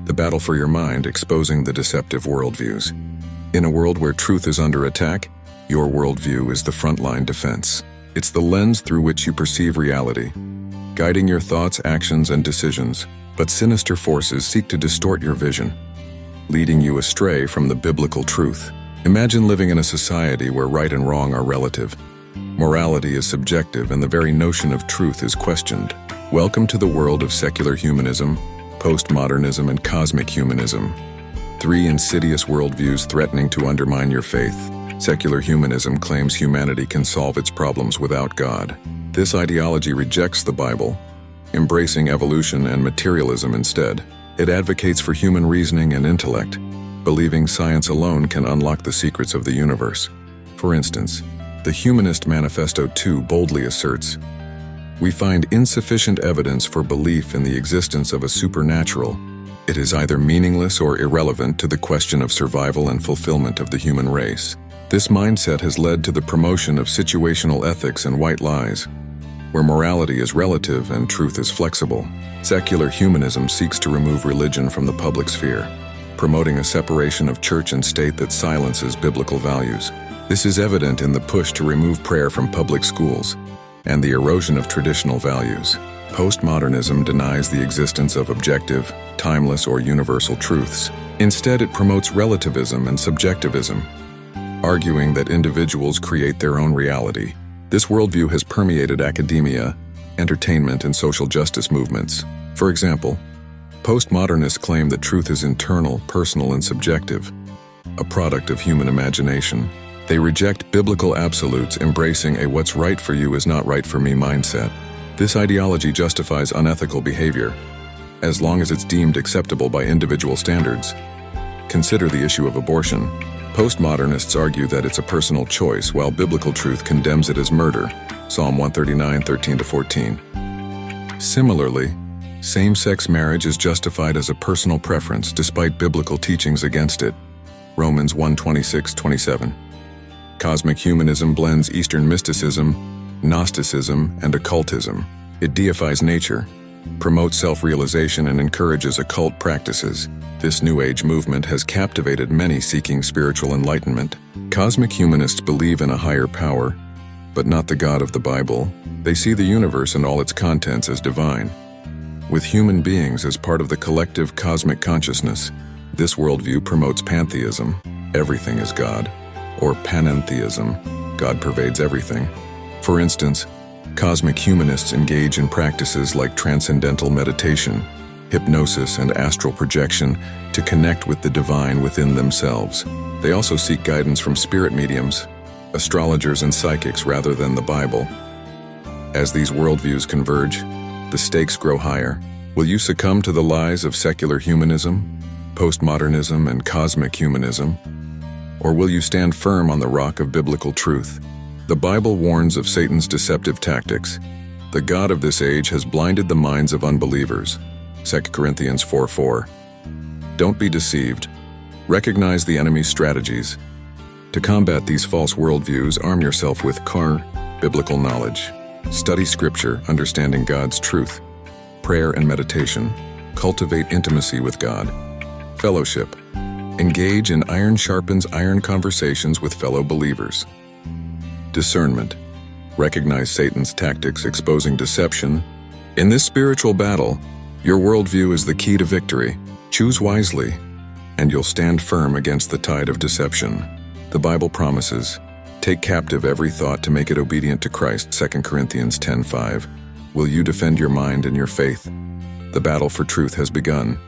The battle for your mind, exposing the deceptive worldviews. In a world where truth is under attack, your worldview is the frontline defense. It's the lens through which you perceive reality, guiding your thoughts, actions, and decisions. But sinister forces seek to distort your vision, leading you astray from the biblical truth. Imagine living in a society where right and wrong are relative. Morality is subjective, and the very notion of truth is questioned. Welcome to the world of secular humanism, postmodernism, and cosmic humanism. Three insidious worldviews threatening to undermine your faith. Secular humanism claims humanity can solve its problems without God. This ideology rejects the Bible, embracing evolution and materialism instead. It advocates for human reasoning and intellect, believing science alone can unlock the secrets of the universe. For instance, the Humanist Manifesto 2 boldly asserts, "We find insufficient evidence for belief in the existence of a supernatural. It is either meaningless or irrelevant to the question of survival and fulfillment of the human race." This mindset has led to the promotion of situational ethics and white lies, where morality is relative and truth is flexible. Secular humanism seeks to remove religion from the public sphere, promoting a separation of church and state that silences biblical values. This is evident in the push to remove prayer from public schools and the erosion of traditional values. Postmodernism denies the existence of objective, timeless, or universal truths. Instead, it promotes relativism and subjectivism, arguing that individuals create their own reality. This worldview has permeated academia, entertainment, and social justice movements. For example, postmodernists claim that truth is internal, personal, and subjective, a product of human imagination. They reject biblical absolutes, embracing a "what's right for you is not right for me" mindset. This ideology justifies unethical behavior, as long as it's deemed acceptable by individual standards. Consider the issue of abortion. Postmodernists argue that it's a personal choice, while biblical truth condemns it as murder. Psalm 139, 13-14. Similarly, same-sex marriage is justified as a personal preference despite biblical teachings against it. Romans 1:26-27. Cosmic humanism blends Eastern mysticism, Gnosticism, and occultism. It deifies nature, promotes self-realization, and encourages occult practices. This New Age movement has captivated many seeking spiritual enlightenment. Cosmic humanists believe in a higher power, but not the God of the Bible. They see the universe and all its contents as divine, with human beings as part of the collective cosmic consciousness. This worldview promotes pantheism, everything is God, or panentheism, God pervades everything. For instance, cosmic humanists engage in practices like transcendental meditation, hypnosis, and astral projection to connect with the divine within themselves. They also seek guidance from spirit mediums, astrologers, and psychics rather than the Bible. As these worldviews converge, the stakes grow higher. Will you succumb to the lies of secular humanism, postmodernism, and cosmic humanism? Or will you stand firm on the rock of biblical truth? The Bible warns of Satan's deceptive tactics. The God of this age has blinded the minds of unbelievers. 2 Corinthians 4:4. Don't be deceived. Recognize the enemy's strategies. To combat these false worldviews, arm yourself with biblical knowledge. Study Scripture, understanding God's truth. Prayer and meditation. Cultivate intimacy with God. Fellowship. Engage in iron sharpens iron conversations with fellow believers. Discernment. Recognize Satan's tactics, exposing deception. In this spiritual battle, your worldview is the key to victory. Choose wisely, and you'll stand firm against the tide of deception. The Bible promises, "Take captive every thought to make it obedient to Christ." 2 Corinthians 10:5. Will you defend your mind and your faith? The battle for truth has begun.